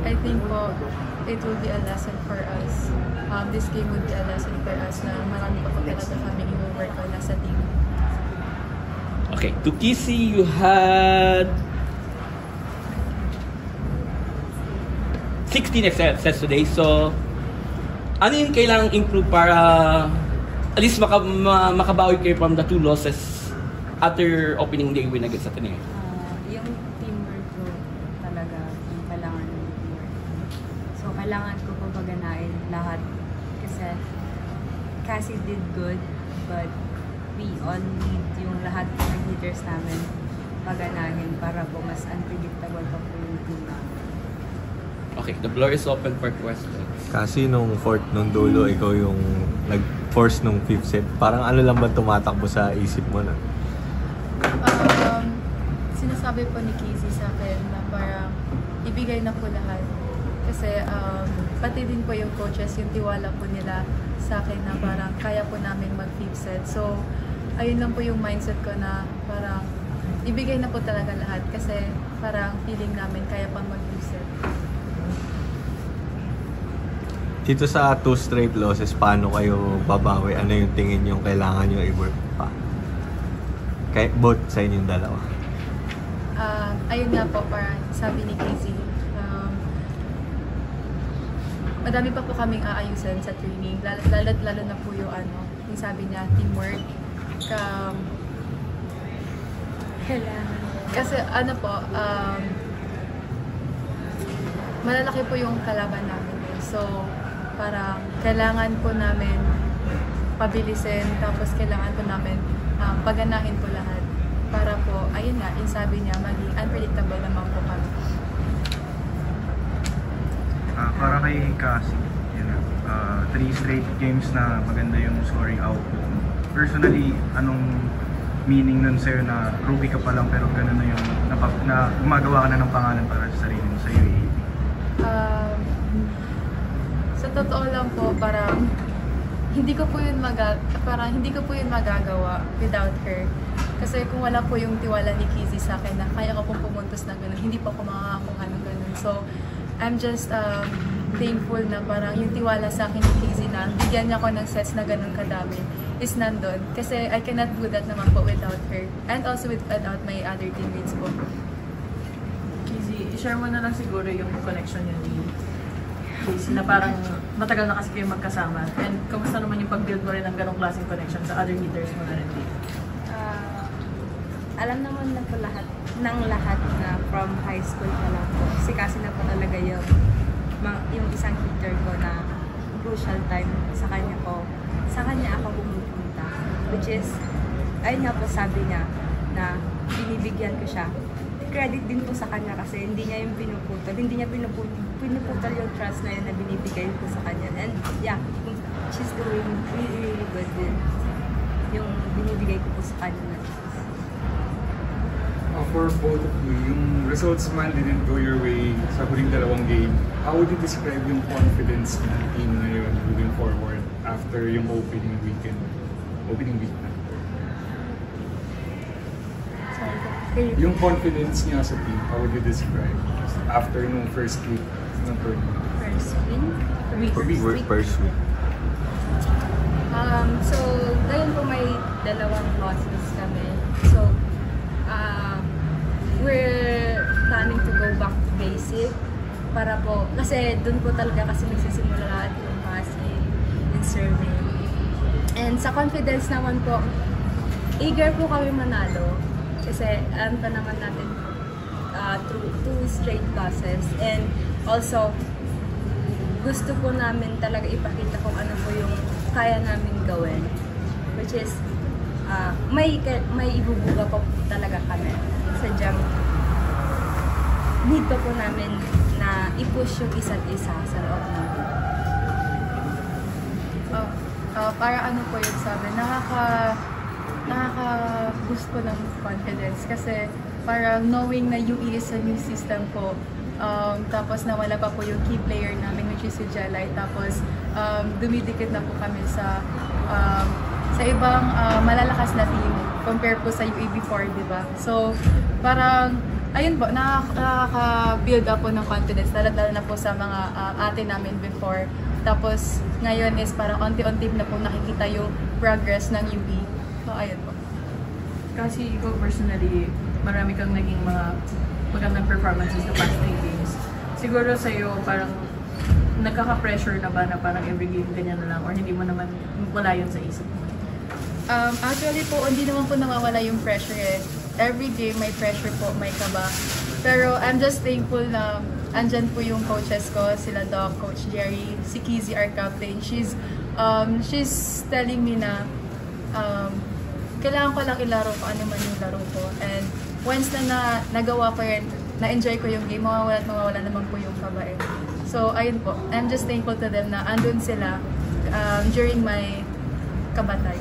I think po, it will be a lesson for us. This game would be a lesson for us na marami pa po talaga kami i-work on as a team. Okay, to Kizzy, you had 16 success today. So, ano yung kailangang improve para at least makabawi kayo from the 2 losses after opening day win against Ateneo? Yung teamwork ko talaga, yung kailangan ng teamwork. So, kailangan ko paganain lahat kasi Cassie did good, but we all need yung lahat ng hitters namin paganahin para po mas unpredictable pa po yung team namin. Okay, the floor is open for questions. Kasi nung fourth, nung dulo, ikaw yung nag-force nung 5th set. Parang ano lang ba tumatakbo sa isip mo na? Sinasabi po ni Kizzy sa akin na parang ibigay na po lahat. Kasi pati din po yung coaches, yung tiwala po nila sa akin na parang kaya po namin mag-5th set. So, ayun lang po yung mindset ko na parang ibigay na po talaga lahat kasi parang feeling namin kaya pang mag-5th set. Dito sa 2 straight losses, paano kayo babawi? Ano yung tingin nyo kailangan nyo i-work pa? Both sa inyong dalawa. Ayun nga po, parang sabi ni Kizzy, madami pa po kaming aayusan sa training. Lalo na po yung yung sabi niya, teamwork. Kailangan. Kasi malalaki po yung kalaban namin. So, parang kailangan po namin pabilisin, tapos kailangan po namin paganahin po lahat. Para po, ayun nga, yung sabi niya, maging unpredictable naman po kami. Para kay Cassie, 3 straight games na maganda yung scoring output. Personally, anong meaning nun sa'yo na rookie ka pa lang pero gano'n na yung na gumagawa ka na ng pangalan para sa sarili mo sa UAAP? Sa totoo lang po, parang hindi ko po yun magagawa without her. Kasi kung wala po yung tiwala ni Kizzy sa akin na kaya ko pong pumuntos na gano'n, hindi pa ako makakakung anong gano'n. So, I'm just thankful na parang yung tiwala sa akin ni Kizzy na bigyan niya ako ng sets na gano'n kadami is nandun. Kasi I cannot do that naman po without her. And also without my other teammates po. Kizzy, i-share mo na lang siguro yung connection niyo ni Kizzy na parang matagal na kasi kayo magkasama. And kamusta naman yung pag-build mo rin ng ganong klaseng connection sa other hitters mo na rin dito? Alam naman na po lahat na from high school pa lang po. Si Cassie na po talaga yung isang hitter ko na crucial time sa kanya ako pumupunta. Which is, ayun nga po sabi niya na binibigyan ko siya. Credit din po sa kanya kasi hindi niya yung pinuputol. Hindi niya pinuputol yung trust na yun na binibigay ko sa kanya. And yeah, she's doing really, really good din. Yung binibigay ko po sa kanya na trust. For both of you, yung results man didn't go your way sa huling 2 game, how would you describe yung confidence ng team ngayon moving forward after yung opening week na? Sorry. Yung confidence niya sa team, how would you describe after nung first week ng tournament? First week. So, ngayon po may 2 losses kami. So, we're planning to go back to basic para po, kasi dun po talaga kasi nagsisimula lahat yung passing and serving. And sa confidence naman po, eager po kami manalo kasi alam pa naman natin through 2 straight losses, and also gusto po namin talaga ipakita kung ano po yung kaya namin gawin, which is may ibubuga pa po talaga kami. Sadyang need pa po namin na i-push yung isa't isa sa loob namin. Para ano po yun sabi, nakaka-boost po ng confidence kasi parang knowing na UE is a new system po, tapos nawala pa po yung key player namin which is si Jelay, tapos dumidikit na po kami sa ibang malalakas na team compare po sa UE before, di ba? So parang ayun po, nakaka-build up po ng confidence, lalo na po sa mga ate namin before. Tapos ngayon is parang unti-unti na po nakikita yung progress ng UP. So ayun po. Kasi ikaw personally, marami kang naging mga magandang performances sa past 3 games. Siguro sa'yo parang nagkaka-pressure na ba na parang every game ganyan na lang or hindi mo naman wala yun sa isip mo? Actually po, hindi naman po nawawala yung pressure eh. Every game may pressure po, may kaba. Pero I'm just thankful na andyan po yung coaches ko, sila Doc, Coach Jerry, si Kizzy, our captain. She's telling me na kailangan ko lang ilaro kung ano man yung laro ko. And once na nagawa ko yun, na-enjoy ko yung game, mawawala naman po yung kaba eh. So ayun po, I'm just thankful to them na andun sila during my kabatay.